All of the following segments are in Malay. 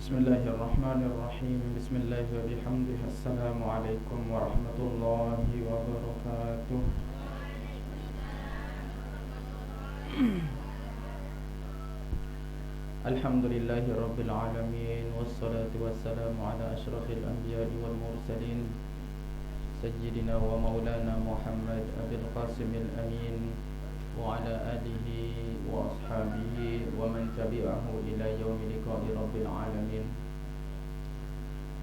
Bismillahirrahmanirrahim. Bismillah wa bihamdih. Assalamualaikum warahmatullahi wabarakatuh. Alhamdulillahi rabbil alamin. Wassalatu wassalamu ala ashrafil anbiya'i wal mursalin Sayyidina wa maulana Muhammad Abil Qasimil Amin wa ala alihi wa ashabihi wa man tabi'ahu ila yaumi liqa'i rabbil alamin.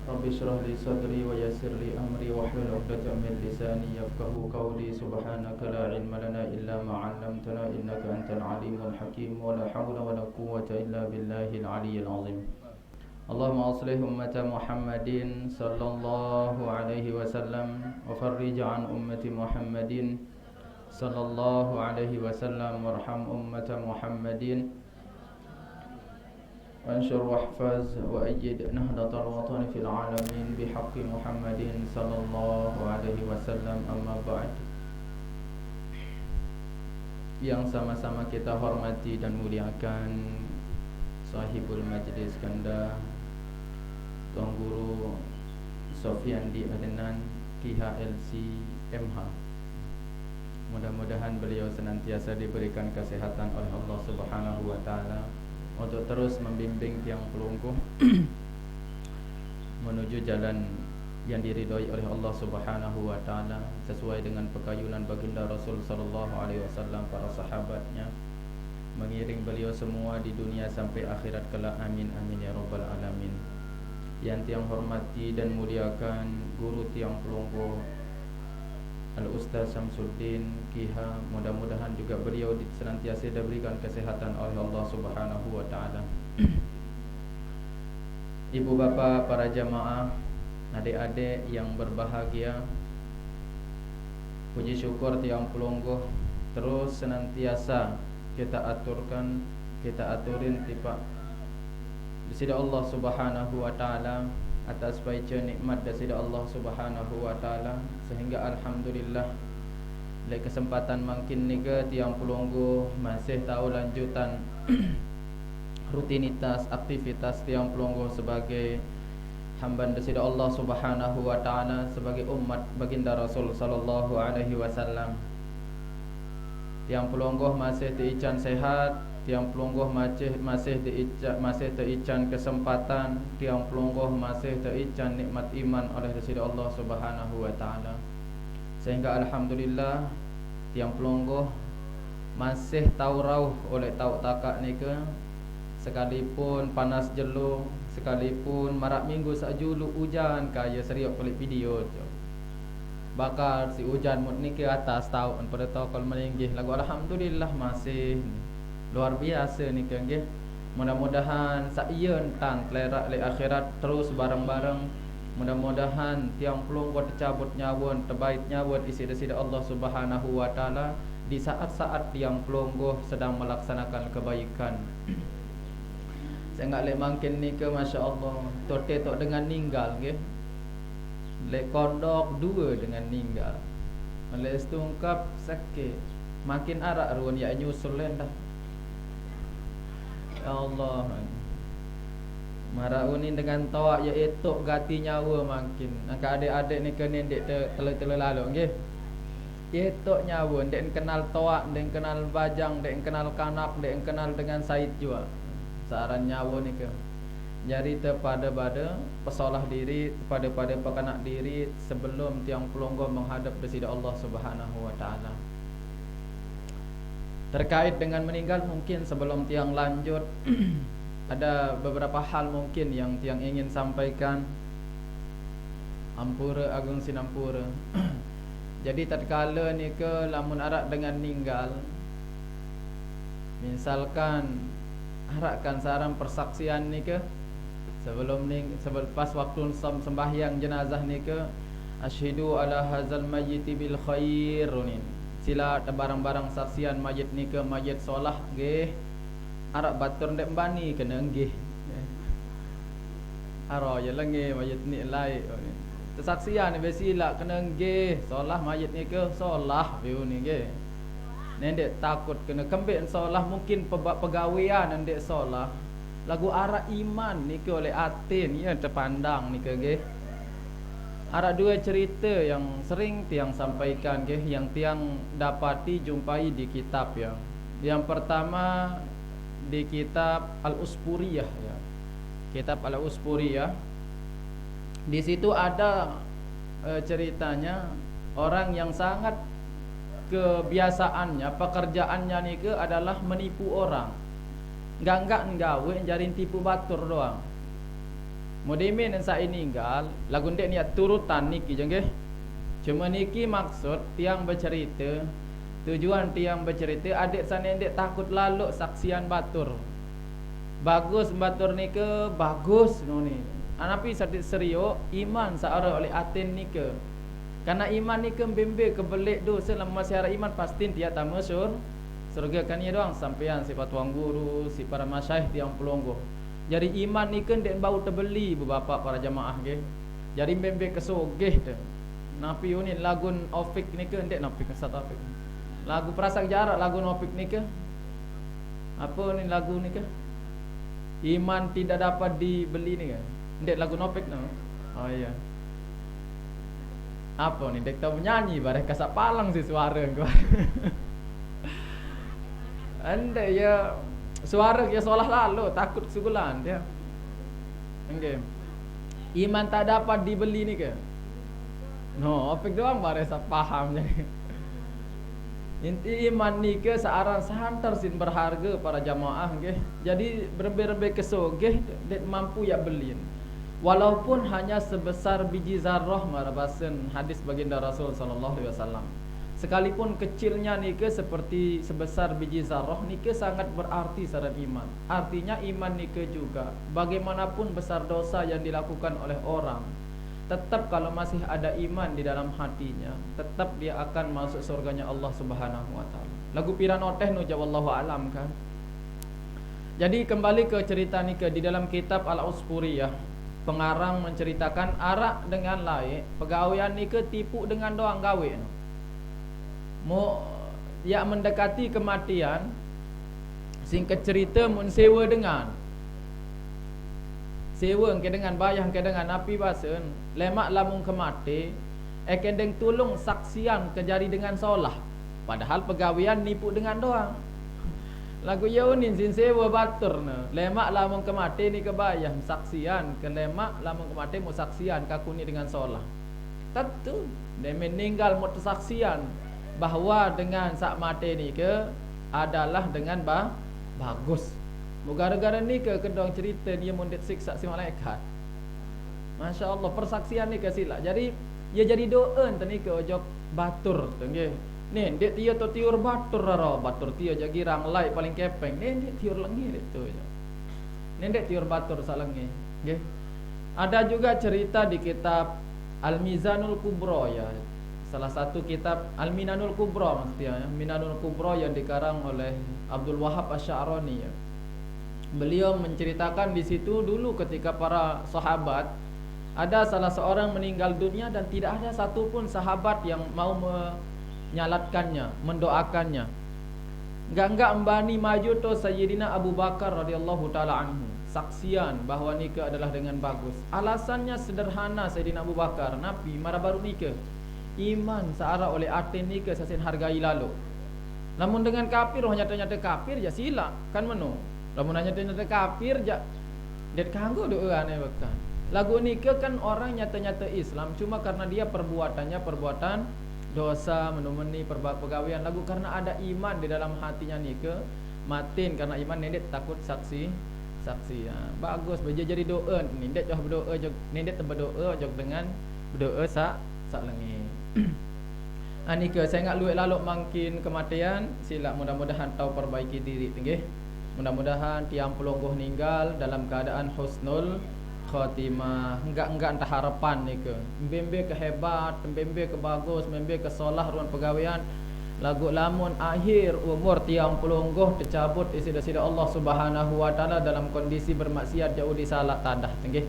Rabbi shrah li sadri wa yassir li amri wahlul 'uqdatam min lisani yafqahu qawli. Subhanaka la ilma lana illa ma 'allamtana innaka antal alimul hakim. Wa la hawla wa la quwwata illa billahil aliyyil 'azim. Allahumma aslih ummata Muhammadin sallallahu alaihi wasallam wa farrij 'an ummati Muhammadin sallallahu alaihi wasallam warham ummata Muhammadin وانشر واحفظ وأيد نهضة الوطن في العالمين بحق محمد صلى الله عليه وسلم. أما بعد. Yang sama-sama kita hormati dan muliakan sahibul majlis kanda Tuan Guru Sofyandi Adnan KHLC MH. Mudah-mudahan beliau senantiasa diberikan kesehatan oleh Allah Subhanahu wa taala untuk terus membimbing tiang pelungguh menuju jalan yang diridhai oleh Allah Subhanahu wa taala sesuai dengan pekayunan baginda Rasul sallallahu alaihi wasallam, para sahabatnya, mengiring beliau semua di dunia sampai akhirat kelak. Amin amin ya rabbal alamin. Yang tiang hormati dan muliakan guru tiang pelungguh Al-Ustaz Syamsuddin Kiha, mudah-mudahan juga beliau senantiasa diberikan kesehatan oleh Allah Subhanahu wa taala. Ibu bapa, para jamaah, adik-adik yang berbahagia, puji syukur tiang pelungguh terus senantiasa kita aturin tipak disida Allah Subhanahu wa taala atas baca nikmat dasida Allah Subhanahu wa taala, sehingga alhamdulillah le kesempatan makin ni ke tiang pelungguh masih tahu lanjutan rutinitas aktivitas tiang pelungguh sebagai hamba dasida Allah Subhanahu wa taala, sebagai umat baginda Rasul sallallahu alaihi wasallam. Tiang pelungguh masih diican sehat, tiang pelungguh masih teican kesempatan, tiang pelungguh masih teican nikmat iman oleh Rasulullah Allah Subhanahu wa taala. Sehingga alhamdulillah tiang pelungguh masih tahu rauh oleh tahu takak ni ke, sekalipun panas jelo, sekalipun marak minggu sajulu hujan kaya seriok kulit video tu. Bakal si hujan mut ni ke atas tahun pada tahu kalau meninggi lagu alhamdulillah masih luar biasa ni kan nggih. Mudah-mudahan saeun tan telerak le akhirat terus bareng-bareng. Mudah-mudahan tiang pelungguh tercabut nyawon, terbaik nyawon isi desida Allah Subhanahu wa taala di saat-saat tiang pelungguh sedang melaksanakan kebaikan. Saya enggak le mangkin ni ke masya-Allah tote tok dengan ninggal nggih. Le kondok dua dengan ninggal. Le stungkap sakit. Makin arak ruan ya nyusul dah. Ya Allah, marauni dengan tawak ya etok gati nyawa makin. Angka adik-adik ni kena ndek tele-tele lalu nggih. Etok nyawa ndek kenal tawak, ndek kenal bajang, ndek kenal kanak, ndek kenal dengan Said juga. Saran nyawa ni ke. Jadi terpada pesolah diri, pada pekanak diri sebelum tiang pelungguh menghadap kepada Allah Subhanahu wa taala. Terkait dengan meninggal, mungkin sebelum tiang lanjut ada beberapa hal mungkin yang tiang ingin sampaikan. Ampura Agung Sinampura. Jadi tatkala ni ke lamun arak dengan ninggal, misalkan arakkan saran persaksian ni ke sebelum pas waktu sembahyang jenazah ni ke, asyhadu ala hazal mayyiti bil khair ni. Sila barang-barang saksian mayit ni ke mayit solah nggih. Arak batur ndek mbani kena nggih. Aro ya lengi mayit ni lai. Tersaksian ni sila kena nggih. Solah mayit ni ke solah view ni nggih. Nendek takut kena kembik solah, mungkin pegawaian nendek solah Lagu arah iman ni ke oleh atin ya terpandang ni ke nggih. Ada dua cerita yang sering tiang sampaikan nggih, yang tiang dapati jumpai di kitab ya. Yang pertama di kitab Al-Uspuriyah ya. Kitab Al-Uspuriyah. Di situ ada ceritanya orang yang sangat kebiasaannya, pekerjaannya ni ke adalah menipu orang. Enggak nggawe jarin tipu batur doang. Mudimin saya ninggal lagu ndek niat turutan niki je nggih. Cuma niki maksud tiang bercerita, tujuan tiang bercerita adik sana ndek takut lalu saksian batur. Bagus batur ni ke bagus no ni. Anapi sadik serio iman saara oleh atin ni ke. Karena iman ni ke bembe kebelik do selama masyarakat iman pasti dia tamu surga kan ya doang sampean sifat tuang guru, si para masyayikh tiang pelonggo. Jadi iman ni kan dek bau terbeli beberapa para jamaah nggih. Jadi bembe kesogeh tu. Napi ni lagu Ofik ni ke dek napi ke satu Ofik. Lagu perasak jarak lagu Ofik ni ke. Apa ni lagu ni ke? Iman tidak dapat dibeli ni ke? Dek lagu Ofik no. Oh iya. Apa ni dek tahu menyanyi bareng kasak palang si suara kau. Anda ya suara ya solah lalu takut sugulan dia. Okey. Iman tak dapat dibeli ni ke? No, opik doang bare sa paham jadi. Inti iman ni ke searan sehantar sin berharga para jamaah nggih. Jadi berbe-berbe kesogeh det mampu ya belin. Walaupun hanya sebesar biji zarrah marabasen hadis baginda Rasul sallallahu alaihi wasallam. Sekalipun kecilnya ni ke seperti sebesar biji zarrah ni ke sangat berarti secara iman. Artinya iman ni ke juga bagaimanapun besar dosa yang dilakukan oleh orang, tetap kalau masih ada iman di dalam hatinya, tetap dia akan masuk surganya Allah Subhanahu wa taala. Lagu piranoteh nu wallahu alam kan. Jadi kembali ke cerita ni ke di dalam kitab Al-Uspuriyah, pengarang menceritakan arak dengan laik, pegawaian ni ke tipu dengan doang gawe. Mau ya mendekati kematian, singkat cerita mun sewa dengan bayang ke dengan api basen lemak lamun kemati ekendeng tulung saksian kejari dengan solah, padahal pegawaian nipu dengan doang. Lagu yaunin sin sewa batur na lemak lamun kemati ni kebayang saksian ke lemak lamun kemati mu saksian kakuni dengan solah. Tentu dia meninggal mu saksian bahawa dengan sak mati ni ke adalah dengan bagus. Gara-gara ni ke kedong cerita dia mundet siksa si malaikat. Masya-Allah persaksian ni ke sila. Jadi ia jadi doa tani ke ojok batur tu nggih. Ni dek tiur tu tiur batur ro, batur tiur je girang lai paling kepeng. Ni dek tiur lengi tu je. Ni dek tiur batur salengi nggih. Ada juga cerita di kitab Al-Mizanul Kubra ya. Salah satu kitab Al-Minanul Kubra maksudnya ya. Minanul Kubra yang dikarang oleh Abdul Wahab Asy-Sya'rani ya. Beliau menceritakan di situ dulu ketika para sahabat ada salah seorang meninggal dunia dan tidak ada satupun sahabat yang mau menyalatkannya, mendoakannya. Enggak embani maju tu Sayyidina Abu Bakar radhiyallahu taala anhu. Saksian bahawa nikah adalah dengan bagus. Alasannya sederhana Sayyidina Abu Bakar, Nabi mara baru nikah. Iman searah oleh atin ni ke sasin hargai lalu. Namun dengan kafir nyata-nyata kafir ya sila kan meno. Namun nyata-nyata kafir ja det kanggo doa ane bekan. Lagu ni ke kan orang nyata-nyata Islam cuma karena dia perbuatannya perbuatan dosa menumeni pegawaian lagu karena ada iman di dalam hatinya ni ke matin karena iman nendet takut saksi ya. Bagus jadi doa nendet jauh berdoa jog nendet berdoa jog dengan berdoa sak lengi. Ani ke saya ngak luit lalu makin kematian sila mudah-mudahan tahu perbaiki diri nggih. Mudah-mudahan tiang pelonggoh ninggal dalam keadaan husnul khatimah. Enggak entah harapan ni ke. Mbembe ke hebat, mbembe ke bagus, mbembe ke solah ruan pegawaian. Lagu lamun akhir umur tiang pelonggoh tercabut isida-sida Allah Subhanahu wa taala dalam kondisi bermaksiat jauh di salah tadah nggih.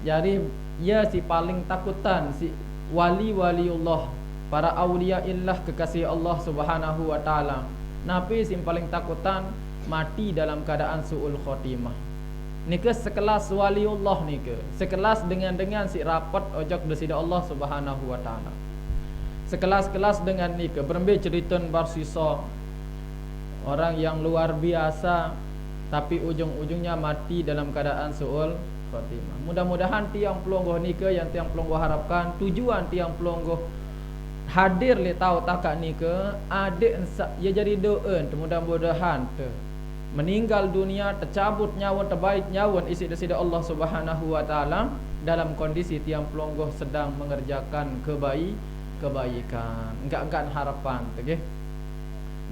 Jadi ya si paling takutan si wali-waliullah, para aulia illah kekasih Allah Subhanahu wa taala. Nabi yang paling takutan mati dalam keadaan suul khotimah. Nika sekelas waliullah nika. Sekelas dengan si rapat ojok desida Allah Subhanahu wa taala. Sekelas-kelas dengan nika berembe cerita barsisa orang yang luar biasa tapi ujung-ujungnya mati dalam keadaan suul khatimah. Mudah-mudahan tiang pelonggoh nika yang tiang pelonggoh harapkan tujuan tiang pelonggoh hadir le tahu takak nika adik ya jadi doa mudah-mudahan meninggal dunia tercabut nyawa terbaik nyawa isi desida Allah Subhanahu wa taala dalam kondisi tiang pelonggoh sedang mengerjakan kebaikan enggak harapan okey.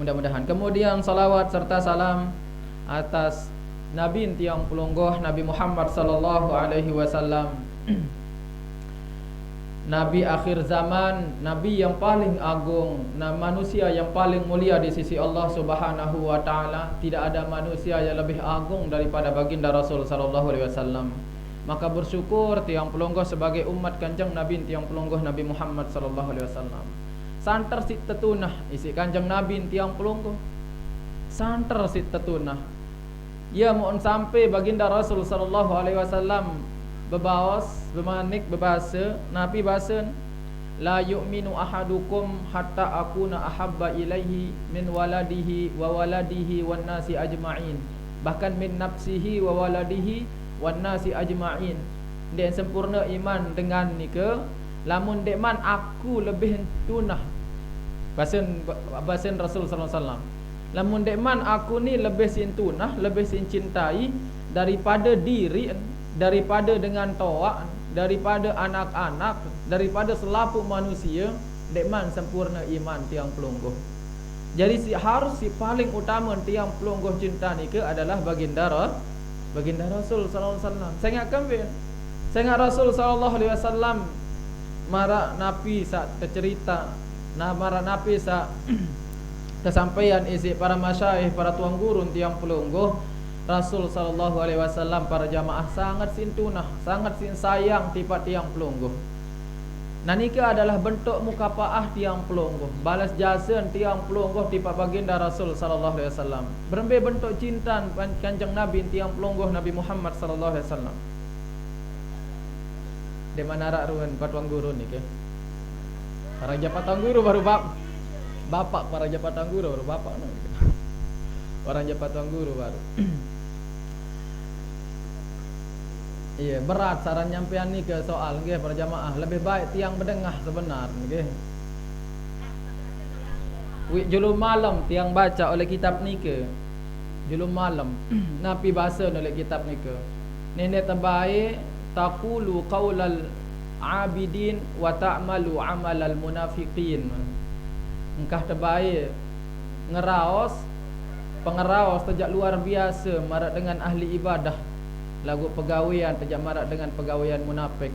Mudah-mudahan kemudian salawat serta salam atas Nabi tiang pelonggoh Nabi Muhammad sallallahu alaihi wasallam. Nabi akhir zaman, Nabi yang paling agung, manusia yang paling mulia di sisi Allah Subhanahu wa taala. Tidak ada manusia yang lebih agung daripada baginda Rasul sallallahu alaihi wasallam. Maka bersyukur tiang pelonggoh sebagai umat Kanjeng Nabi tiang pelonggoh Nabi Muhammad sallallahu alaihi wasallam. Santer sit tetunah isi Kanjeng Nabi tiang pelonggoh. Santer sit tetunah. Ya mohon sampai baginda Rasul sallallahu alaihi wasallam bebaos bermanik berbahasa Nabi bahasa la yu'minu ahadukum hatta akuna ahabba ilaihi min waladihi wa waladihi wan nasi ajma'in, bahkan min nafsihi wa waladihi wan nasi ajma'in. Dia sempurna iman dengan nika lamun dekman aku lebih tunah bahasa Rasul sallallahu alaihi wasallam. Lamun dekman aku ni lebih sintunah, lebih cintai daripada diri, daripada dengan toa, daripada anak-anak, daripada selaput manusia, dekman sempurna iman tiang pelonggoh. Jadi harus paling utama tiang pelonggoh cinta ni ke adalah baginda Rasul sallallahu alaihi wasallam. Saya ingatkan ben. Saya ingat Rasul sallallahu alaihi wasallam mara napi sa tercerita, mara napi sa kesampaian isi para masyayikh, para tuan guru tiang pelonggoh. Rasul sallallahu alaihi wasallam para jamaah sangat sintunah, sangat sayang tipat tiang pelonggoh. Nanika adalah bentuk mukafaah tiang pelonggoh, balas jasa tiang pelonggoh tipat baginda Rasul sallallahu alaihi wasallam. Berembe bentuk cinta Kanjeng Nabi tiang pelonggoh Nabi Muhammad sallallahu alaihi wasallam. Di mana rak ruan patuang guru ni ke? Para jabatan guru baru bapak para jabatan guru baru bapak no. Orang jabatan guru baru. Iya, berat saran nyampean ni ke soal nggih para jamaah. Lebih baik tiang berdengah sebenar nggih. Julum malam tiang baca oleh kitab ni ke. Julum malam napi bahasa oleh kitab ni ke. Nenek terbaik taqulu qaulal abidin wa ta'malu amalal munafiqin. Engkah terbaik ngeraos pengeraos terjak luar biasa marak dengan ahli ibadah, lagu pegawaian terjak marak dengan pegawaian munafik.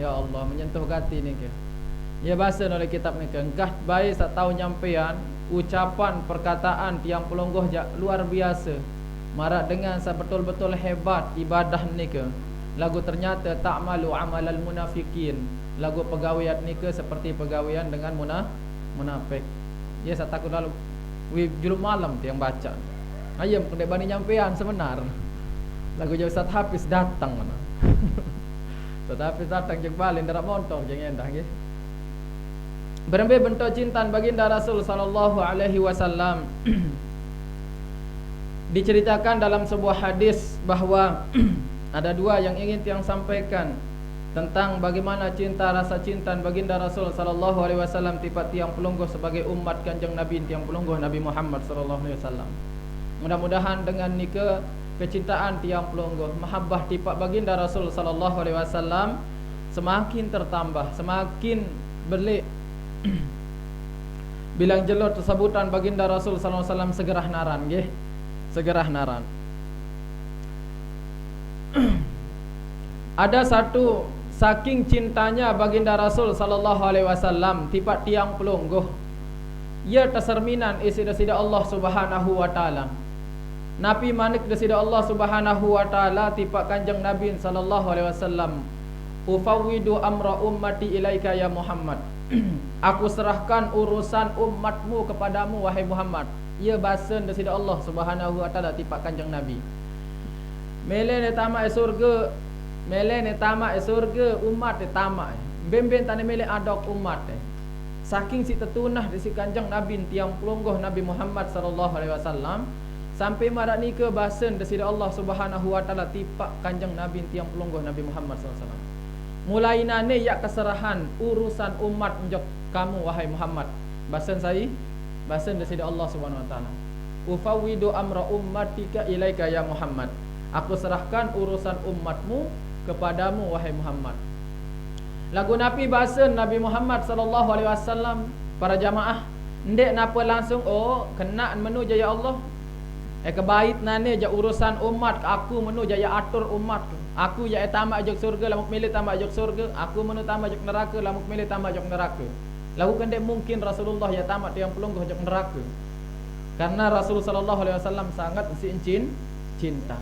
Ya Allah, menyentuh hati ni ke. Ya bahasa oleh kitab ni ke. Engkah baik sak tahu nyampean ucapan perkataan tiang pelonggoh jak luar biasa marak dengan betul-betul hebat ibadah ni ke. Lagu ternyata ta'malu amalal munafikin. Lagu pegawaian ni ke seperti pegawaian dengan munafik. Ya saya takut lalu julum malam tiang baca. Ayam kedai bani nyampean sebenar. Lagu jauh Ustaz Hafiz datang mana. Ustaz Hafiz datang jeung balik ndak motor jeung endah nggih. Berembe bentuk cinta baginda Rasul sallallahu alaihi wasallam. Diceritakan dalam sebuah hadis bahwa ada dua yang ingin tiang sampaikan tentang bagaimana cinta rasa cinta baginda Rasul sallallahu alaihi wasallam tipat tiang pelonggoh sebagai umat Kanjeng Nabi tiang pelonggoh Nabi Muhammad sallallahu alaihi wasallam. Mudah-mudahan dengan nika kecintaan tiang pelonggoh mahabbah tipat baginda Rasul sallallahu alaihi wasallam semakin tertambah, semakin belik. Bilang jelot sebutan baginda Rasul sallallahu alaihi wasallam segerah naran nggih. Segerah naran. Ada satu saking cintanya baginda Rasul sallallahu alaihi wasallam tipat tiang pelonggoh, ia tercerminan isi desida Allah Subhanahu wa taala. Nabi manik desida Allah Subhanahu wa taala tipat Kanjeng Nabi sallallahu alaihi wasallam, ufawwidu amra ummati ilaika ya Muhammad. Aku serahkan urusan umatmu kepadamu wahai Muhammad. Ia bahasa desida Allah Subhanahu wa taala tipat Kanjeng Nabi. Mele ni tamak surga, mele ni tamak surga, umat ni tamak. Ben-ben tane mele adok umat. Saking si tertunah di si kanjeng Nabi tiang pelungguh Nabi Muhammad sallallahu alaihi wasallam sampai marak ni ke bahasan desida Allah Subhanahu wa taala tipak kanjeng Nabi tiang pelungguh Nabi Muhammad sallallahu alaihi wasallam. Mulai nane yak keserahan urusan umat njok kamu wahai Muhammad. Bahasan saya, bahasan desida Allah Subhanahu wa taala. Ufawwidu amra ummatika ilaika ya Muhammad. Aku serahkan urusan umatmu kepadamu wahai Muhammad. Lagu Nabi bahasa Nabi Muhammad sallallahu alaihi wasallam para jamaah ndek napa langsung kena menu jaya Allah. Kebait nane je urusan umat aku menu jaya atur umat. Aku ya tamak jok surga lamuk milih tamak jok surga, aku menu tamak jok neraka lamuk milih tamak jok neraka. Lagu kan dek mungkin Rasulullah ya tamak tiang pelungguh jok neraka. Karena Rasulullah sallallahu alaihi wasallam sangat cinta.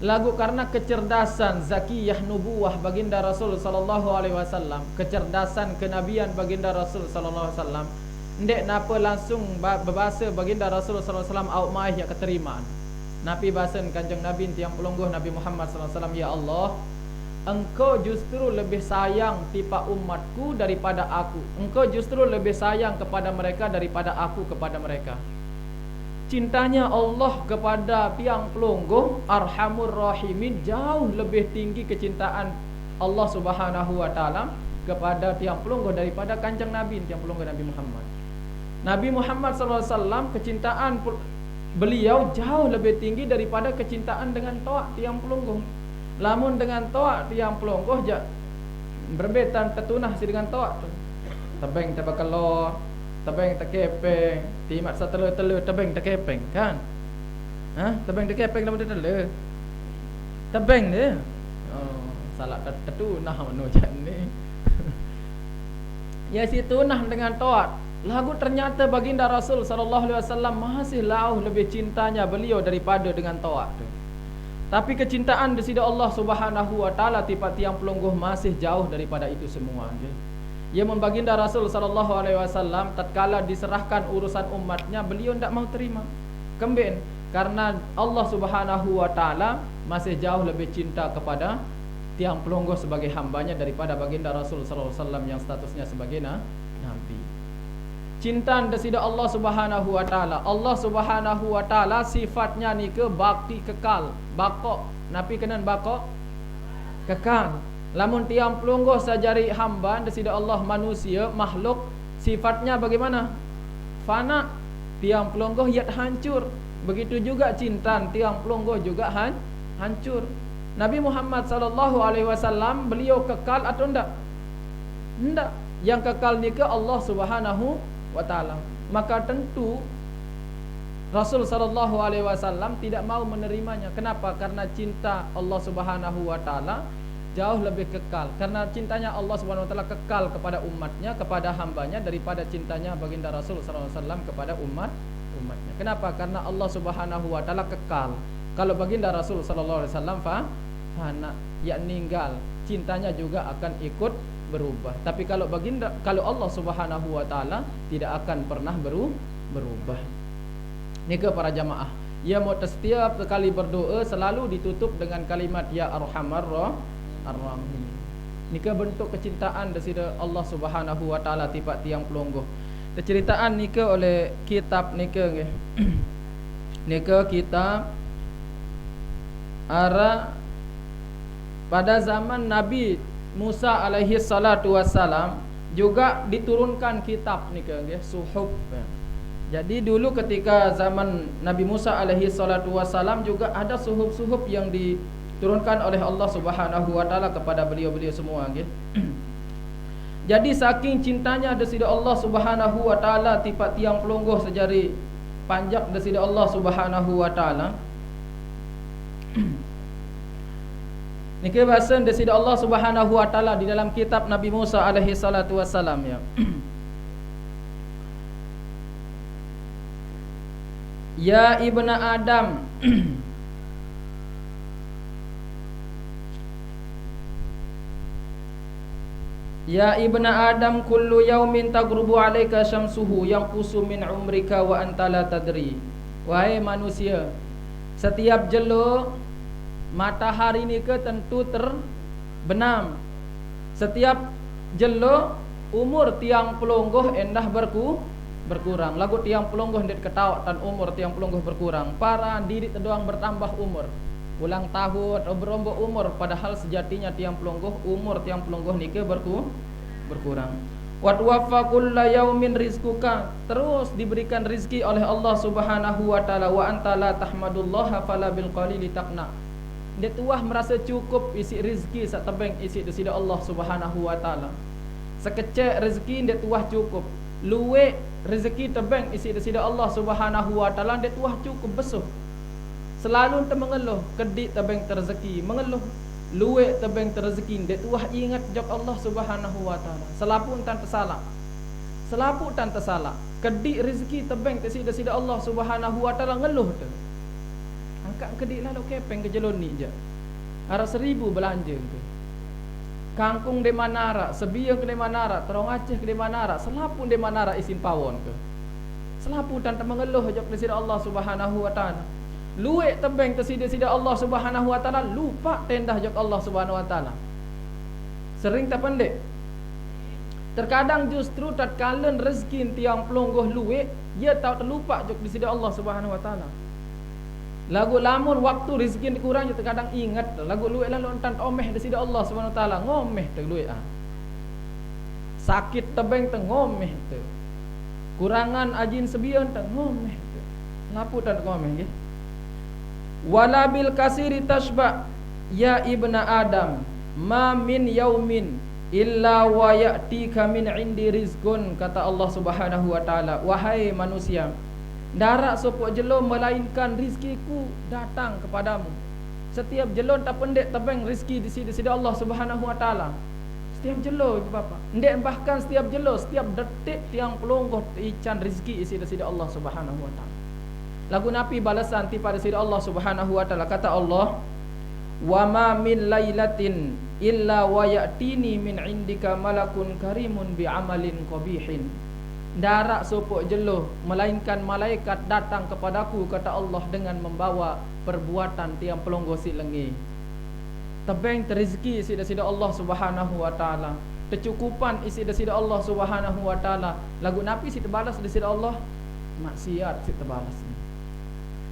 Lagu karena kecerdasan zakiyah nubuwah baginda Rasul sallallahu alaihi wasallam, kecerdasan kenabian baginda Rasul sallallahu alaihi wasallam, ndek napa langsung berbahasa baginda Rasul sallallahu alaihi wasallam au mai ya keterimaan. Nabi bahasan kanjeng Nabi tiang pelungguh Nabi Muhammad sallallahu alaihi wasallam, ya Allah, engkau justru lebih sayang tipa umatku daripada aku. Engkau justru lebih sayang kepada mereka daripada aku kepada mereka. Cintanya Allah kepada tiang pelungguh Arhamur Rahimin jauh lebih tinggi kecintaan Allah Subhanahu wa taala kepada tiang pelungguh daripada kanjeng Nabi tiang pelungguh Nabi Muhammad. Nabi Muhammad sallallahu alaihi wasallam kecintaan beliau jauh lebih tinggi daripada kecintaan dengan toak tiang pelungguh. Lamun dengan toak tiang pelungguh je berbetan tertunah si dengan toak tu. Tebeng tebakelor, tebeng tekepeng, timat satele-tele tebeng tekepeng kan? Tebeng tekepeng lamun tele. Tebeng dia. Salah tertunah manu macam ni. Ya si tunah dengan toat. Lagu ternyata baginda Rasul sallallahu alaihi wasallam masih jauh lebih cintanya beliau daripada dengan toat tu. Tapi kecintaan di sisi Allah Subhanahu wa taala tiap tiang pelungguh masih jauh daripada itu semua. Ya membaginda Rasul sallallahu alaihi wasallam tatkala diserahkan urusan umatnya beliau tidak mau terima. Kembali karena Allah Subhanahu wa taala masih jauh lebih cinta kepada tiang pelungguh sebagai hambanya daripada baginda Rasul sallallahu alaihi wasallam yang statusnya sebagai nabi. Cinta desida Allah Subhanahu wa taala. Allah Subhanahu wa taala sifatnya ni ke baki kekal, bakok. Nabi kenan bakok kekal. Lamun tiang pelungguh sajari hamba desida Allah manusia makhluk sifatnya bagaimana? Fana. Tiang pelungguh yat hancur. Begitu juga cinta tiang pelungguh juga hancur. Nabi Muhammad sallallahu alaihi wasallam beliau kekal atau ndak? Ndak. Yang kekal ni ke Allah Subhanahu wa taala. Maka tentu Rasul sallallahu alaihi wasallam tidak mau menerimanya. Kenapa? Karena cinta Allah Subhanahu wa taala jauh lebih kekal. Karena cintanya Allah Subhanahu wa taala kekal kepada umatnya, kepada hambanya daripada cintanya baginda Rasul sallallahu alaihi wasallam kepada umatnya. Kenapa? Karena Allah Subhanahu wa taala kekal. Kalau baginda Rasul sallallahu alaihi wasallam fana, yakni ninggal, cintanya juga akan ikut berubah. Tapi kalau Allah Subhanahu wa taala tidak akan pernah berubah. Ni ke para jamaah, ya mau setiap kali berdoa selalu ditutup dengan kalimat ya arhamar rahim. Ni ke bentuk kecintaan dari Allah Subhanahu wa taala tiap tiang pelungguh. Ceritaan ni ke oleh kitab ni ke nggih. Ni ke kitab ara pada zaman Nabi Musa alaihi salatu wassalam juga diturunkan kitab ni ke suhuf. Jadi dulu ketika zaman Nabi Musa alaihi salatu wassalam juga ada suhuf-suhuf yang diturunkan oleh Allah Subhanahu wa taala kepada beliau-beliau semua nggih. Jadi saking cintanya desida Allah Subhanahu wa taala tiap tiang pelungguh sejari panjang desida Allah Subhanahu wa taala. Niki bahasan desida Allah Subhanahu wa taala di dalam kitab Nabi Musa alaihi salatu wassalam ya. Ya ibna Adam Ya ibna Adam kullu yaumin taghrubu alayka syamsuhu yanqusu min umrika wa anta la tadri. Wahai manusia, setiap jelo matahari ni ke tentu terbenam. Setiap jelo umur tiang pelonggoh endah berkurang. Lagu tiang pelonggoh ndet ketawak dan umur tiang pelonggoh berkurang. Para diri tedoang bertambah umur. Ulang tahun berombak umur, padahal sejatinya tiang pelonggoh umur tiang pelonggoh ni ke berkurang. Wa tuwaffa kulla yaumin rizquka, terus diberikan rizki oleh Allah Subhanahu wa taala. Wa anta la tahmadullaha fala bil qalili taqna. Dia tuah merasa cukup isi rizki sak tebeng isi desida Allah Subhanahu wa taala. Sekecek rezeki dia tuah cukup. Luwe rezeki tebeng isi desida Allah Subhanahu wa taala dia tuah cukup besuh. Selalu mengeluh kedik tebeng terzeki, mengeluh luwe tebeng terzeki, dia tuah ingat jok Allah Subhanahu wa taala. Selapun tan tersalah. Selapun tan tersalah. Kedik rezeki tebeng desida Allah Subhanahu wa taala ngeluh tu. Angkat kedik lalu kepeng ke jelon ni je. Ara 1000 belanja tu. Kangkung de manara, sebiang de manara, terong Aceh de manara, selapun de manara isin pawon ke. Selapun tan mengeluh jok desida Allah Subhanahu wa taala. Luek tebeng tersida-sida Allah Subhanahu wa taala, lupa tendah jok Allah Subhanahu wa taala. Sering tak pendek. Terkadang justru tatkala rezeki tiang pelonggoh luek, dia tahu terlupa jok disida Allah Subhanahu wa taala. Lagu lamun waktu rezeki kurang, dia terkadang ingat lagu luek lalu entan omeh disida Allah Subhanahu wa taala, ngomeh tu luek sakit tebeng tu ngomeh tu. Kurangan ajin sebian tu ngomeh tu. Lapu tan ngomeh nggih. Wala bil kasiri tashba ya ibna Adam ma min yaumin illa wa ya'tika min indi rizqun, kata Allah Subhanahu wa taala. Wahai manusia, darak sopok jelom melainkan rizkiku datang kepadamu. Setiap jelon tak pendek tebeng rizki di sini Allah Subhanahu wa taala. Setiap jelo ibu bapa, ndek bahkan setiap jelo, setiap detik tiang pelonggoh ican rizki isi di Allah Subhanahu wa taala. Lagu Nabi balasan ti pada sida Allah Subhanahu wa taala, kata Allah, wa ma min lailatin illa wa ya'tini min indika malakun karimun bi amalin qabihin. Darak sopok jelo melainkan malaikat datang kepadaku, kata Allah, dengan membawa perbuatan tiang pelonggoh si lengi. Tebeng rezeki isi sida Allah Subhanahu wa taala. Kecukupan isi sida Allah Subhanahu wa taala. Lagu Nabi si terbalas sida Allah, maksiat si terbalas.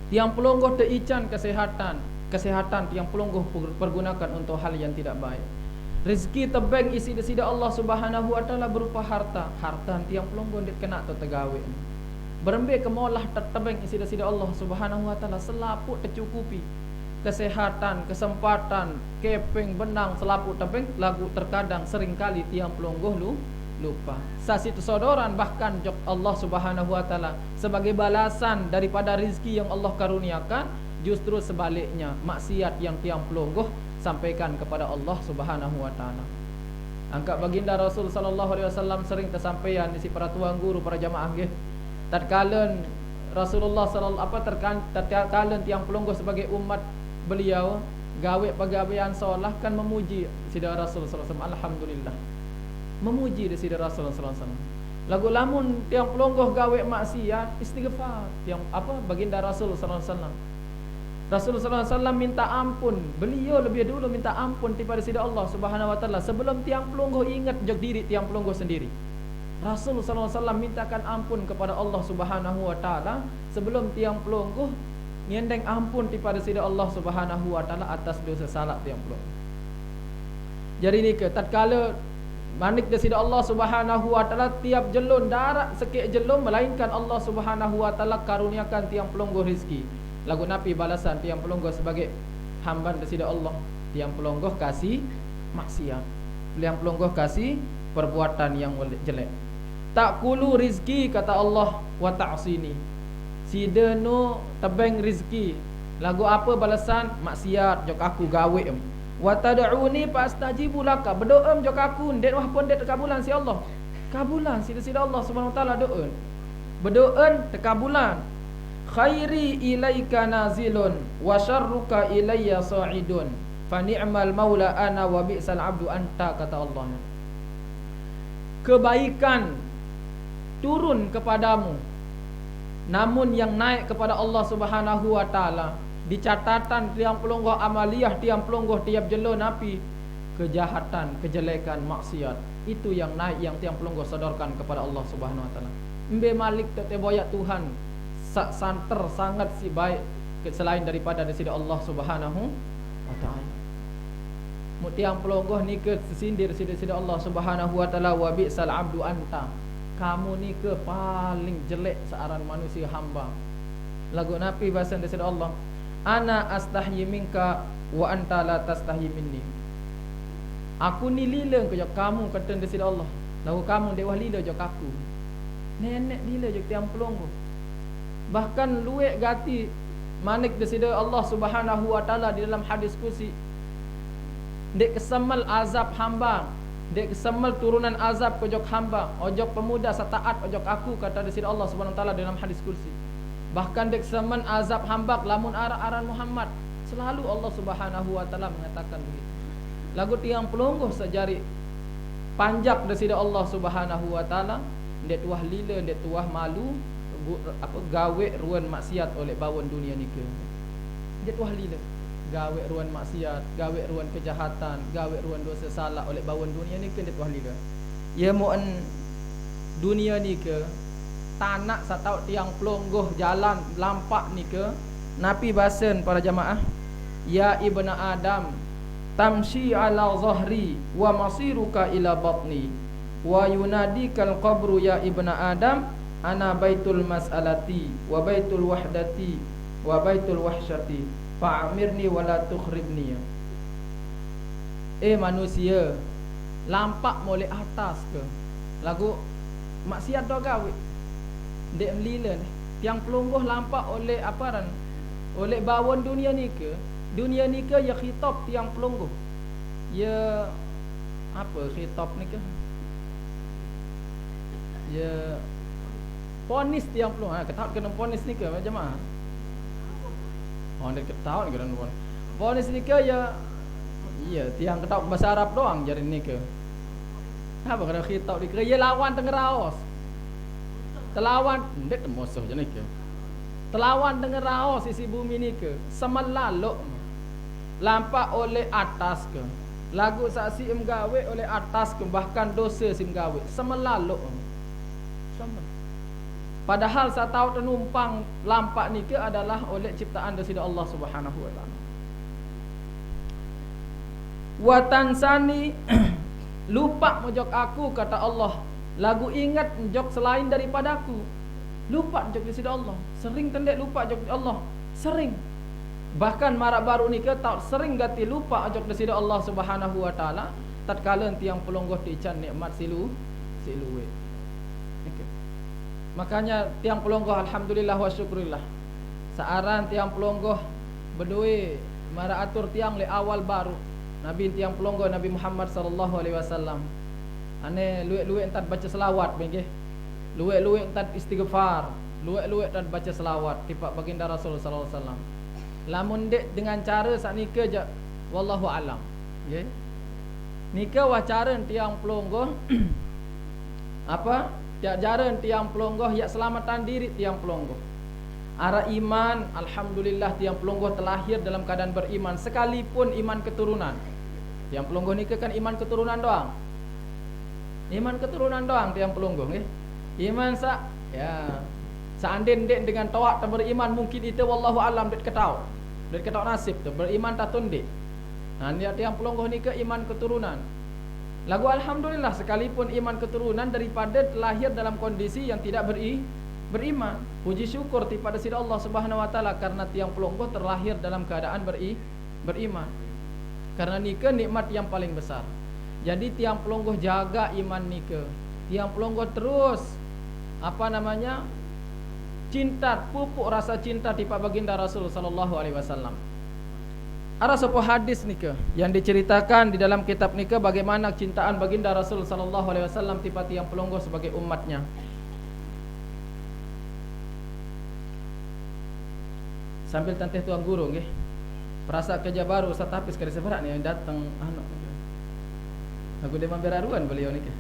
Tiang pelonggoh teican kesehatan tiang pelonggoh pergunakan untuk hal yang tidak baik. Rezeki tebeng isi desida Allah Subhanahu wa taala berupa harta tiang pelonggoh dia kena tu tegawe. Berembe kemolah tebeng isi desida Allah Subhanahu wa taala selaput tercukupi. Kesehatan, kesempatan, kepeng benang selaput tebeng lagu terkadang seringkali tiang pelonggoh lupa. Sasitu sodoran bahkan jok Allah Subhanahu wa taala sebagai balasan daripada rizki yang Allah karuniakan, justru sebaliknya maksiat yang tiang pelonggoh sampaikan kepada Allah Subhanahu wa taala. Angkat baginda Rasul sallallahu alaihi wasallam sering tersampaian isi para tuan guru, para jamaah nggih. Tatkala Rasulullah tatkala tiang pelonggoh sebagai umat beliau gawe pegawaian solah kan memuji sida Rasul sallallahu alaihi wasallam, alhamdulillah. Memuji desida Rasulullah sallallahu alaihi wasallam. Lagu lamun tiang pelonggoh gawe maksiat, istighfar tiang baginda Rasul sallallahu alaihi wasallam. Rasulullah sallallahu alaihi wasallam minta ampun. Beliau lebih dulu minta ampun kepada sida Allah Subhanahu wa taala sebelum tiang pelonggoh ingat jok diri tiang pelonggoh sendiri. Rasulullah sallallahu alaihi wasallam mintakan ampun kepada Allah Subhanahu wa taala sebelum tiang pelonggoh nyendeng ampun kepada sida Allah Subhanahu wa taala atas dosa salah tiang pelonggoh. Jadi ni ke tatkala manik desida Allah Subhanahu wa taala tiap jelun darat sekek jelun melainkan Allah Subhanahu wa taala karuniakan tiang pelonggoh rezeki. Lagu Nabi balasan tiang pelonggoh sebagai hamba desida Allah, tiang pelonggoh kasih maksiat, tiang pelonggoh kasih perbuatan yang jelek. Takulu rizki, kata Allah, wa ta'sini. Sideno tebeng rizki. Lagu apa balasan? Maksiat jok aku gawe. Wa tad'uni fastajibu laka. Berdoa jok aku ndet wah pun ndet terkabulan si Allah. Kabulan sida-sida Allah Subhanahu wa taala doa. Berdoa terkabulan. Khairi ilaika nazilun wa syarruka ilayya sa'idun. Fa ni'mal maula ana wa bi'sal 'abdu anta, kata Allah. Kebaikan turun kepadamu, namun yang naik kepada Allah Subhanahu wa taala di catatan tiang pelonggoh amaliyah, tiang pelonggoh tiap jelo napi kejahatan, kejelekan, maksiat. Itu yang naik, yang tiang pelonggoh sodorkan kepada Allah Subhanahu wa taala. Mbe malik te boyak Tuhan santer sangat si baik selain daripada daripada Allah Subhanahu wa taala. Mu tiang pelonggoh ni ke sindir sida Allah Subhanahu wa taala, wa bi'sal abdu anta. Kamu ni ke paling jelek searan manusia hamba. Lagu nabi bahasa daripada Allah, ana astahyi minka wa anta la tastahyi minni. Aku ni lila ke kamu, kata daripada Allah. Lagu kamu dewah lila je aku. Nenek lila je tiang pelonggoh. Bahkan luek gati manik daripada Allah Subhanahu wa taala di dalam hadis kursi. Dek kesemal azab hamba, dek kesemal turunan azab kojok hamba, ojok pemuda sataat ojok aku, kata daripada Allah Subhanahu wa taala dalam hadis kursi. Bahkan dek kesemal azab hamba lamun aran Muhammad, selalu Allah Subhanahu wa taala mengatakan begitu. Lagu tiang pelonggoh sejari panjak daripada Allah Subhanahu wa taala, dek tuah lila, dek tuah malu gawe ruan maksiat oleh bawon dunia ni ke. Dek tuah lila gawe ruan maksiat, gawe ruan kejahatan, gawe ruan dosa salah oleh bawon dunia ni ke, dek tuah lila. Ya muan dunia ni ke tanak satau tiang pelonggoh jalan lampak ni ke, nabi basen para jamaah, ya ibna Adam tamshi ala zahri wa masiruka ila batni wa yunadikal qabru ya ibna Adam ana baitul mas'alati wa baitul wahdati wa baitul wahsyati fa'amirni wa la tukhribni. Manusia lampak molek atas ke lagu maksiat do gawe dek melila ni tiang pelonggoh lampak oleh aparan oleh bawon dunia ni ke. Dunia ni ke ya khitab tiang pelonggoh. Ya apa khitab ni ke? Ya ponis tiang pelonggoh. Ketahuan kena ponis ni ke macam mana? Oh, dia ketahuan kena ponis. Ponis ni ke ya tiang ketahuan bahasa Arab doang jadi ni ke. Apa kena khitab ni ke? Ya lawan tengeraos. Telawan ndek musuh je ni ke. Telawan dengan raos isi bumi ni ke. Semelaluk lampak oleh atas ke. Lagu saksi mgawe oleh atas ke, bahkan dosa sim gawe semelaluk. Sama. Padahal saya tahu penumpang lampak ni ke adalah oleh ciptaan daripada Allah Subhanahu wa taala. Wa tansani lupa mojok aku, kata Allah. Lagu ingat jok selain daripada aku. Lupa jok daripada Allah. Sering tendek lupa jok Allah. Sering. Bahkan marak baru ni ke tak sering gati lupa ajak daripada Allah Subhanahu wa taala tatkala tiang pelonggoh dican nikmat siluwe. Okay. Makanya tiang pelonggoh alhamdulillah wa syukurillah. Searan tiang pelonggoh berdua marak atur tiang le awal baru. Nabi tiang pelonggoh Nabi Muhammad sallallahu alaihi wasallam. Ane luek-luek entat baca selawat nggih. Luek-luek entat istighfar, luek-luek entat baca selawat tipak baginda Rasul sallallahu alaihi wasallam. Lamun dek dengan cara sak nikah je wallahu alam. Nggih. Nikah wa cara tiang pelonggoh apa? Cara tiang pelonggoh ya selamatan diri tiang pelonggoh. Ara iman alhamdulillah tiang pelonggoh terlahir dalam keadaan beriman sekalipun iman keturunan. Tiang pelonggoh nikah kan iman keturunan doang. Iman keturunan doang tiang pelonggoh nggih. Iman sak ya seandainya dek dengan tawak dan beriman mungkin itu wallahu alam dek ketau. Dek ketau nasib tu beriman tak tundik. Nah niat yang pelonggoh ni ke iman keturunan. Lagu alhamdulillah sekalipun iman keturunan daripada lahir dalam kondisi yang tidak beriman. Puji syukur kepada sida Allah Subhanahu wa taala karena tiang pelonggoh terlahir dalam keadaan beriman. Karena nikah nikmat yang paling besar. Jadi tiang pelonggoh jaga iman nikah. Tiang pelonggoh terus cinta, pupuk rasa cinta di Pak Baginda Rasul sallallahu alaihi wasallam. Ada sebuah hadis nikah yang diceritakan di dalam kitab nikah bagaimana cintaan Baginda Rasul sallallahu alaihi wasallam tipa tiang pelonggoh sebagai umatnya. Sambil tanteh tuan guru nggih. Perasa kerja baru Ustaz Hafiz kali seberat ni yang datang aku dia memberaruan beliau nikah.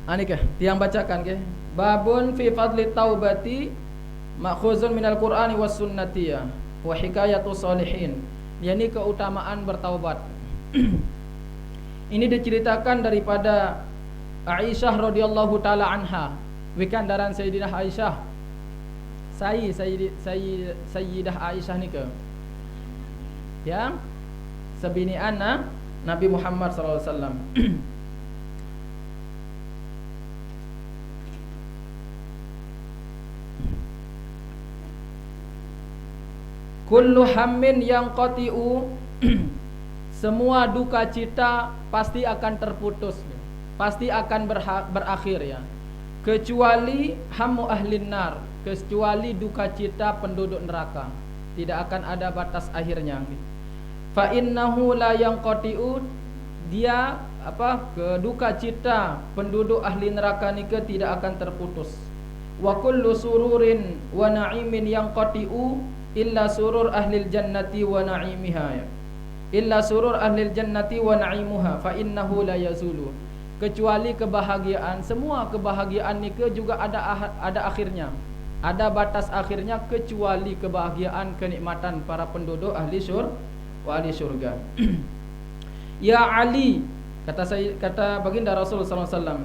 Nikah tiang bacakan nggih. Babun fi fadli taubati ma'khuzun minal Qur'ani was sunnati wa hikayatu salihin. Yani keutamaan bertaubat. Ini diceritakan daripada Aisyah radhiyallahu taala anha, wikandaran Sayyidah Aisyah. Sayyidah Aisyah ni ke yang sebinian Nabi Muhammad sallallahu alaihi wasallam. Kullu hammin yang qati'u, semua duka cita pasti akan terputus, pasti akan berakhir ya. Kecuali hammu ahlin nar, kecuali duka cita penduduk neraka, tidak akan ada batas akhirnya. Fa innahu la yanqati'u, dia duka cita penduduk ahli neraka nika tidak akan terputus. Wa kullu sururin wa na'imin yanqati'u illa surur ahlil jannati wa na'imiha ya. Illa surur ahlil jannati wa na'imuha fa innahu la yazulu. Kecuali kebahagiaan, semua kebahagiaan nika juga ada akhirnya, ada batas akhirnya, kecuali kebahagiaan kenikmatan para penduduk ahli surga. Ya Ali, kata baginda Rasul sallallahu alaihi wasallam,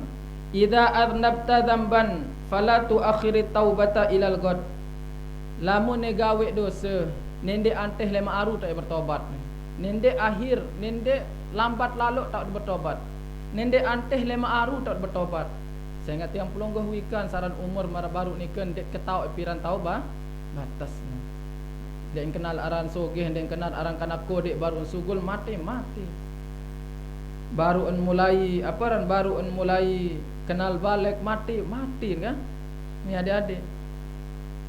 idza adnabta dzamban fala tuakhirit taubata ilal ghad. Lamun gawe dosa, nende anteh lema aru tak bertobat. Nende akhir, nende lambat lalu tak bertobat. Nende anteh lema aru tak bertobat. Saya ingat yang pelonggoh wikan saran umur mara baru ni kan dek ketau piran taubat batas. Dek kenal aran sogeh, dek kenal aran kanako, dek baru sugul mati. Baru mulai baru mulai kenal balik mati kan. Ni adik-adik.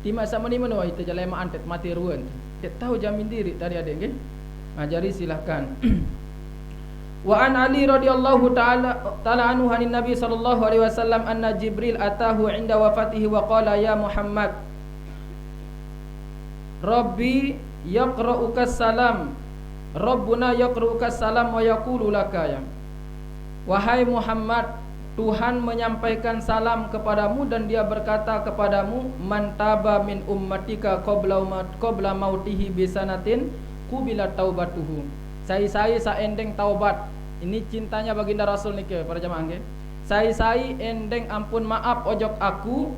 Di masa ni mana itu jalan mak antet mati ruan. Dia tahu jamin diri tadi adik nggih. Ngajari silahkan. Wa an Ali radhiyallahu taala anhu anin Nabi sallallahu alaihi wasallam anna Jibril atahu inda wafatihi wa qala ya Muhammad Rabbi yaqra'uka salam, Rabbuna yaqra'uka salam wa yaqulu laka ya. Wahai Muhammad, Tuhan menyampaikan salam kepadamu dan dia berkata kepadamu, man taba min ummatika qabla mautihi bisanatin qubila taubatuhu. Saya endeng taubat. Ini cintanya baginda Rasul niki para jamaah nggih. Saya endeng ampun maaf ojok aku,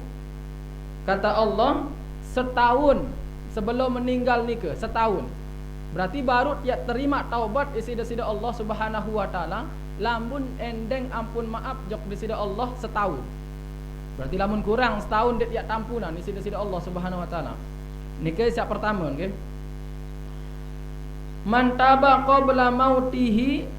kata Allah, setahun sebelum meninggal niki, setahun. Berarti baru dia terima taubat isi-isi Allah Subhanahu wa taala. Lamun endeng ampun maaf jok disida Allah setahun. Berarti lamun kurang setahun dia tampunan disida Allah Subhanahu wa taala. Niki siap pertama nggih. Man taba qabla mautihi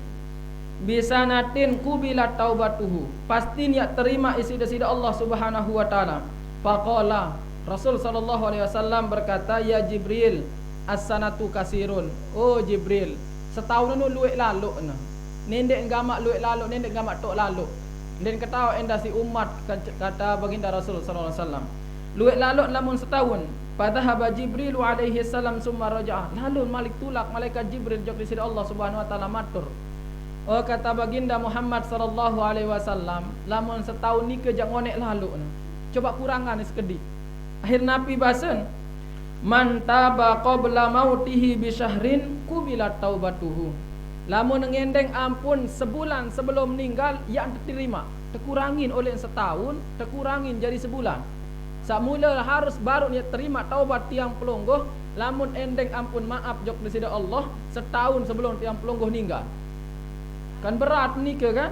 bisanatin qubila taubatuhu. Pasti niat terima isi-isi Allah Subhanahu wa taala. Faqala Rasul sallallahu alaihi wasallam berkata, ya Jibril, as-sanatu kasirun. Oh Jibril, setahun nu luwek lalu nah. Nendek gamak luwek lalu, nendek gamak tok lalu. Dan ketawa enda si umat, kata baginda Rasul sallallahu alaihi wasallam. Luwek lalu lamun setahun. Padahaba Jibril alaihi salam summa raja'a. Lalu malik tulak malaikat Jibril jok di sisi Allah Subhanahu wa taala matur. Oh kata baginda Muhammad sallallahu alaihi wasallam, lamun setahun ni kejak ngonek lalu. Coba kurangan sekedik. Akhir Nabi basen, man taba qabla mautihi bi syahrin qubilat taubatuhu. Lamun ngendeng ampun sebulan sebelum meninggal, yang diterima. Terkurangin oleh setahun, terkurangin jadi sebulan. Semula harus baru dia terima taubat tiang pelonggoh. Lamun endeng ampun maaf jok disida Allah setahun sebelum tiang pelonggoh meninggal. Kan berat ni ke kan?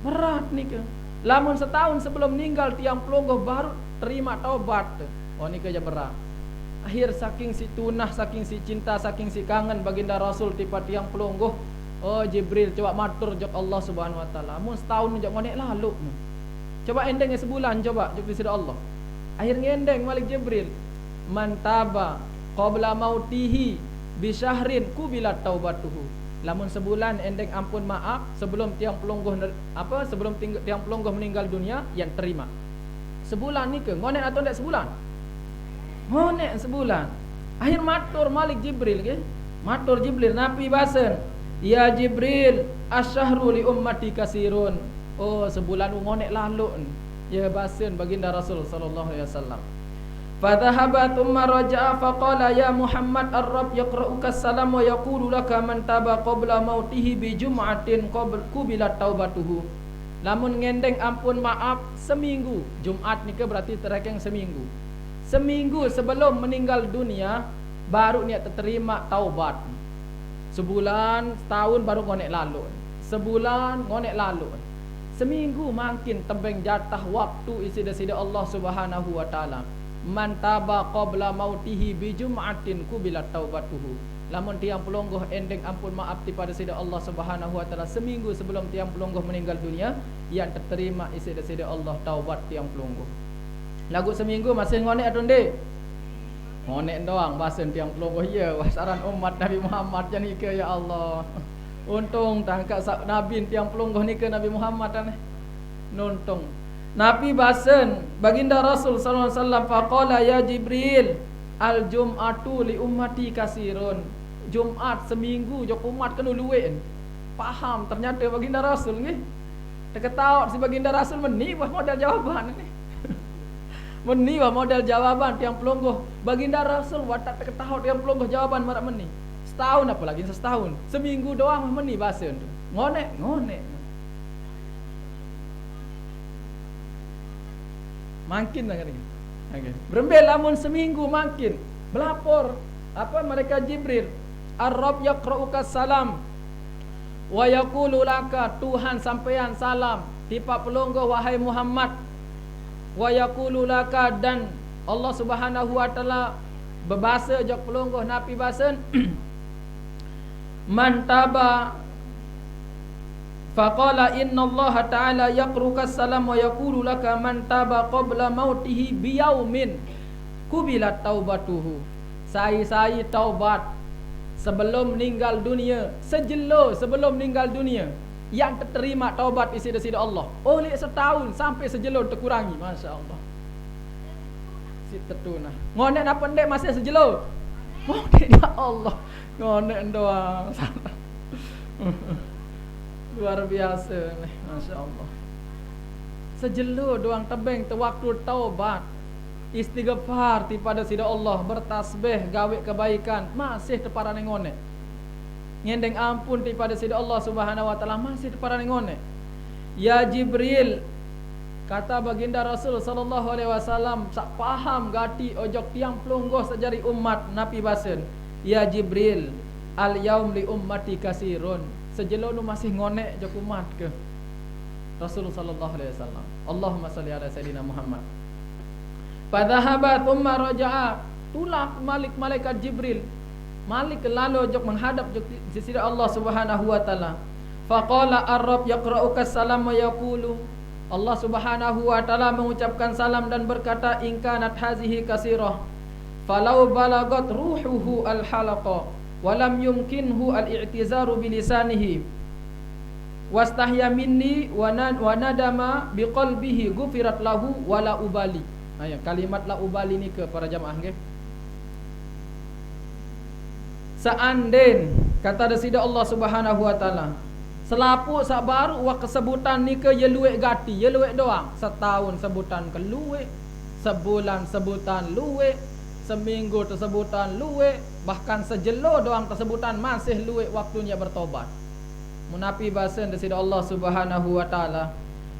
Berat ni ke? Lamun setahun sebelum meninggal tiang pelonggoh baru terima taubat. Oh ni ke je berat. Akhir saking si tunah, saking si cinta, saking si kangen baginda Rasul tipa tiang pelonggoh. Oh Jibril coba matur jok Allah Subhanahu wa taala. Mun setahun jok ngonek lalu. Coba endeng sebulan coba jok disida Allah. Akhir ngendeng malik Jibril. Man taba qabla mautihi bi syahrin qubilat taubatuhu. Lamun sebulan endeng ampun maaf sebelum tiang pelonggoh sebelum tiang pelonggoh meninggal dunia yang terima. Sebulan ni ke ngonek atau ndak sebulan? Ngonek sebulan. Akhir matur malik Jibril ke? Matur Jibril Nabi basen, ya Jibril, asyahru li ummati kasirun. Oh sebulan ngonek lalu. Ya basen baginda Rasul sallallahu alaihi wasallam. Fadhahaba thumma raja'a faqala ya Muhammad ar-Rabb yaqra'uka salam wa yaqulu laka man taba qabla mautihi bi jum'atin qubilat taubatuhu. Lamun ngendeng ampun maaf seminggu. Jumat ni ke berarti terekeng seminggu. Seminggu sebelum meninggal dunia baru niat terima taubat. Sebulan, setahun baru ngonek lalu. Sebulan ngonek lalu. Seminggu makin tebeng jatah waktu isi desida Allah Subhanahu wa taala. Man taba qabla mautihi bi jum'atin qubilat taubatuhu. Lamun tiang pelonggoh endeng ampun maaf pada sida Allah Subhanahu wa taala seminggu sebelum tiang pelonggoh meninggal dunia, yang terterima isi sida Allah taubat tiang pelonggoh. Lagu seminggu masih ngonek atau ndek? Ngonek doang basen tiang pelonggoh ya wasaran umat Nabi Muhammad jani ke ya Allah. Untung tangkap Nabi tiang pelonggoh ni ke Nabi Muhammad kan. Nuntung Nabi basen baginda Rasul sallallahu alaihi wasallam faqala ya Jibril al jum'atu li ummati kasirun. Jumat seminggu jok umat kena luwe. Paham ternyata baginda Rasul nggih. Teketaut si baginda Rasul meni wah modal jawaban ni. Meni wah modal jawaban tiang pelonggoh. Baginda Rasul watak teketaut tiang pelonggoh jawaban marak meni. Setahun apa lagi setahun. Seminggu doang meni basen tu. Ngonek. Makin lah kan okay. Berembel lamun seminggu makin belapor apa mereka Jibril ar-Rabb yaqra'uka salam wa yaqulu laka Tuhan sampean salam tipa pelonggoh wahai Muhammad wa yaqulu laka dan Allah Subhanahu wa taala berbahasa jok pelonggoh Nabi basen man taba faqala innallaha ta'ala yaqruka salam wa yaqulu laka man taba qabla mautihi biyaumin kubilat taubatuhu. Sai taubat sebelum meninggal dunia, sejelo sebelum meninggal dunia, yang terterima taubat isi desida Allah oleh setahun sampai sejelo terkurangi. Masya-Allah. Si tetuna. Ngonek apa ndek masih sejelo? Ngonek ya Allah. Ngonek doang. Luar biasa nih, Masya Allah. Sejelo doang tebeng waktu taubat, istighfar pada sida Allah, bertasbih, gawe kebaikan, masih teparane ngonek. Ngendeng ampun pada sida Allah Subhanahu wa taala masih teparane ngonek. Ya Jibril, kata baginda Rasul sallallahu alaihi wasallam, sak paham gati ojok tiang pelungguh sejari umat Nabi basen. Ya Jibril, al yaum li ummati kasirun. Sejelo nu masih ngonek jok umat ke Rasul sallallahu alaihi wasallam. Allahumma salli ala sayidina Muhammad. Fadhahaba thumma raja'a. Tulak malik malaikat Jibril. Malik lalu jok menghadap jok sisi Allah Subhanahu wa taala. Faqala ar-Rabb yaqra'uka salam wa yaqulu. Allah Subhanahu wa taala mengucapkan salam dan berkata in kanat hazihi kasirah falau balagat ruhuhu al-halaqa walam yumkinhu al-i'tizaru bilisanihi wastahya minni wa nadama biqalbihi ghufirat lahu wala ubali. Ayat kalimat la ubali ni ke para jamaah nggih. Seanden kata desida Allah Subhanahu wa taala selapu sak baru wa kesebutan ni ke ye luwek gati ye luwek doang setahun sebutan ke luwek sebulan sebutan luwek seminggu tersebutan luwek bahkan sejelo doang tersebutan masih luwek waktunya bertobat. Munapi basen desida Allah Subhanahu wa taala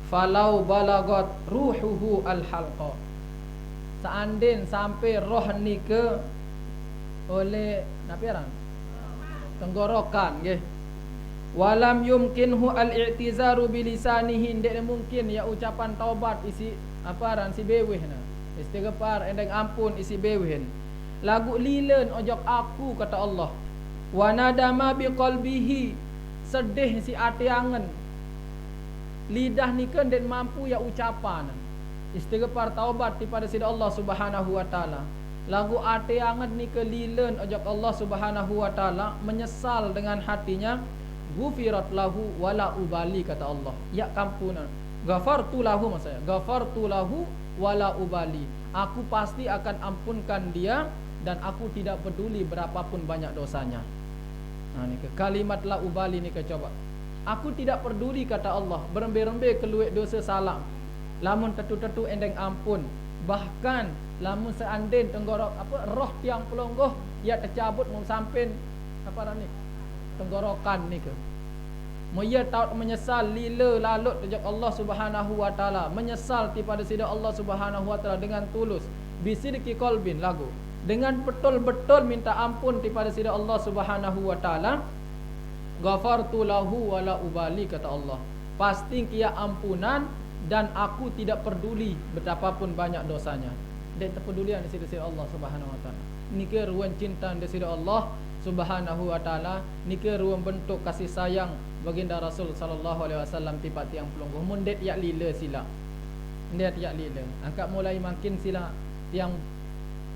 falau balagat ruhuhu al-halqa. Seandainya sampai roh ni ke oleh napiran tenggorokan nggih. Walam yumkinhu al-i'tizaru bilisanihi, ndek mungkin ya ucapan taubat isi aparan si bewehna. Istighfar endeng ampun isi bewehen. Lagu lilen ojok aku kata Allah. Wa nadama biqalbihi, sedih si ati angen. Lidah ni kan ndek mampu ya ucapan. Istighfar taubat pada sida Allah Subhanahu wa taala. Lagu ati angen ni ke lilen ojok Allah Subhanahu wa taala, menyesal dengan hatinya. Ghufirat lahu wala ubali kata Allah. Ya kampunan. Ghafartu lahu maksudnya. Ghafartu lahu wala ubali. Aku pasti akan ampunkan dia dan aku tidak peduli berapapun banyak dosanya. Nah ni ke kalimat la ubali ni ke coba. Aku tidak peduli kata Allah, berembe-rembe keluek dosa salam. Lamun tetu-tetu endeng ampun. Bahkan lamun seandainya tenggorok roh tiang pelonggoh ia tercabut mau sampin ni tenggorokan ni ke. Ia tahu menyesal lila lalut sejak Allah Subhanahu wa taala, menyesal kepada sida Allah Subhanahu wa taala dengan tulus, bisidqi qalbin lagu, dengan betul-betul minta ampun kepada sida Allah Subhanahu wa taala. Ghafartu lahu wala ubali, kata Allah, pasti kia ampunan dan aku tidak peduli betapapun banyak dosanya. Dan terpedulian di sisi Allah Subhanahu wa taala. Niki ruang cinta di sisi Allah Subhanahu wa taala, niki ruang bentuk kasih sayang baginda Rasul sallallahu alaihi wasallam tipat tiang pelungguh. Mundet yak lila sila. Mundet yak lila. Angkat mulai makin sila tiang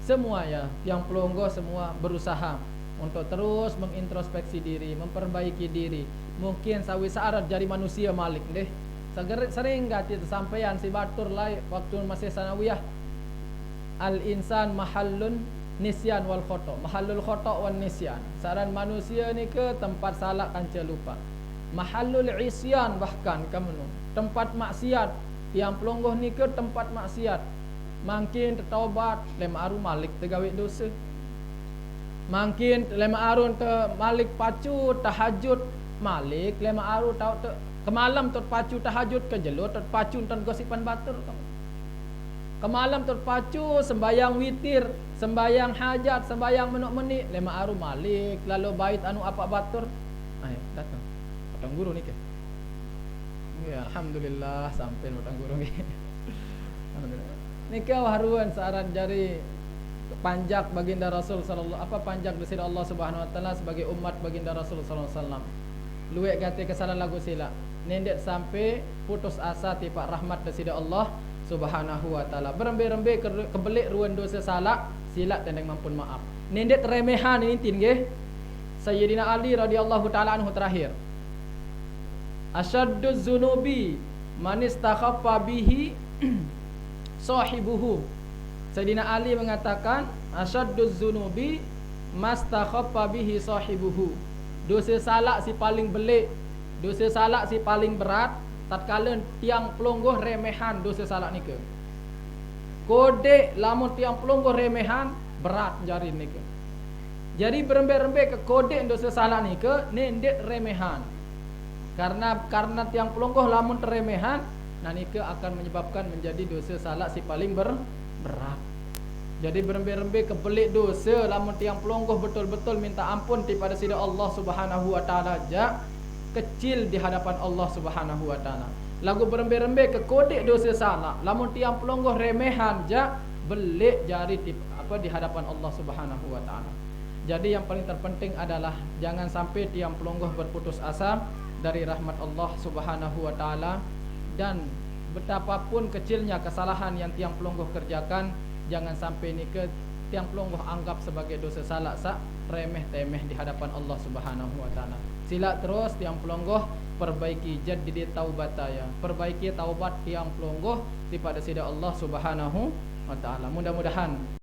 semua ya, tiang pelungguh semua berusaha untuk terus mengintrospeksi diri, memperbaiki diri. Mungkin sawi saarat jadi manusia malik deh. Sering gak tersampaian si batur lai waktu masih sanawiyah, al insan mahallun nisyan wal khoto, mahallul khoto wan nisyan. Saran manusia ni ke tempat salah kanca lupa, mahallul isyan bahkan kamu tempat maksiat. Yang pelonggoh ni ke tempat maksiat, makin tertaubat lema aru malik tegawe dosa, makin lema arun te malik pacu tahajud malik lema aru tau te kemalam terpacu tahajud ke jelut terpacu nonton gosipan batur kamu. Kemalam terpacu sembayang witir, sembayang hajat, sembayang menuk-menik lema aru malik lalu bait anu apa batur. Ayo datang. Patang guru ni ke. Ya alhamdulillah sampai patang guru ni. Alhamdulillah. Nikah haruan saran jari panjak baginda Rasul sallallahu panjak desir Allah Subhanahu wa taala sebagai umat baginda Rasul sallallahu alaihi wasallam. Luek gati kesalahan lagu sila. Nendet sampai putus asa tipak rahmat desida Allah Subhanahu wa taala. Berembe-rembe kebelik ruan dosa salah silat dan mampun maaf. Nendet remehan ini tin nggih. Sayyidina Ali radhiyallahu taala anhu terakhir. Asyadduz zunubi man istakhaffa bihi sahibuhu. Sayyidina Ali mengatakan asyadduz zunubi mastakhaffa bihi sahibuhu. Dosa salah si paling belik, dosa salah si paling berat tatkala tiang pelonggoh remehan dosa salah ni ke. Kode lamun tiang pelonggoh remehan berat jari ni ke. Jadi berembe-rembe ke kode dosa salah ni ke nendet remehan. Karena tiang pelonggoh lamun teremehan nah ni ke akan menyebabkan menjadi dosa salah si paling berat. Jadi berembe-rembe kebelik dosa lamun tiang pelonggoh betul-betul minta ampun kepada sida Allah Subhanahu wa taala ja kecil di hadapan Allah Subhanahu wa taala. Lagu berembe-rembe ke kodek dosa salah lamun tiang pelonggoh remehan ja belik jari di hadapan Allah Subhanahu wa taala. Jadi yang paling terpenting adalah jangan sampai tiang pelonggoh berputus asa dari rahmat Allah Subhanahu wa taala, dan betapapun kecilnya kesalahan yang tiang pelonggoh kerjakan jangan sampai ni ke tiang pelonggoh anggap sebagai dosa salah sak remeh-temeh di hadapan Allah Subhanahu wa taala. Sila terus tiang pelonggoh perbaiki jaddidi taubataya, perbaiki taubat tiang pelonggoh kepada sida Allah Subhanahu wa taala. Mudah-mudahan